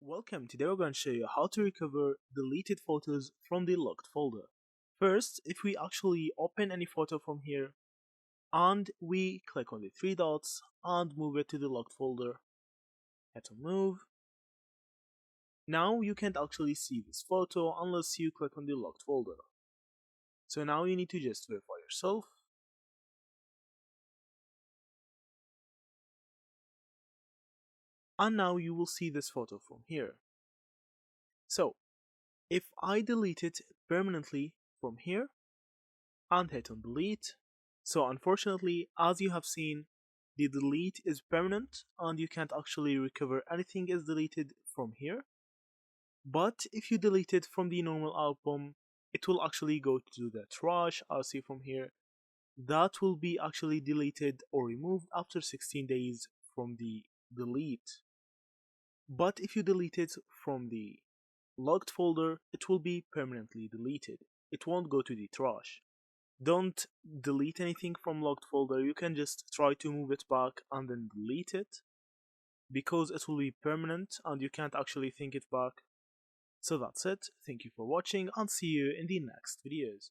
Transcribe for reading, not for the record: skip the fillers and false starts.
Welcome, today we're going to show you how to recover deleted photos from the locked folder. First, if we actually open any photo from here and we click on the three dots and move it to the locked folder, hit on move. Now you can't actually see this photo unless you click on the locked folder. So now you need to just verify yourself. And now you will see this photo from here. So, if I delete it permanently from here and hit on delete, so unfortunately, as you have seen, the delete is permanent and you can't actually recover anything is deleted from here. But if you delete it from the normal album, it will actually go to the trash, I'll see from here. That will be actually deleted or removed after 16 days from the delete. But if you delete it from the logged folder, it will be permanently deleted. It won't go to the trash. Don't delete anything from logged folder. You can just try to move it back and then delete it because it will be permanent and you can't actually think it back. So that's it. Thank you for watching and see you in the next videos.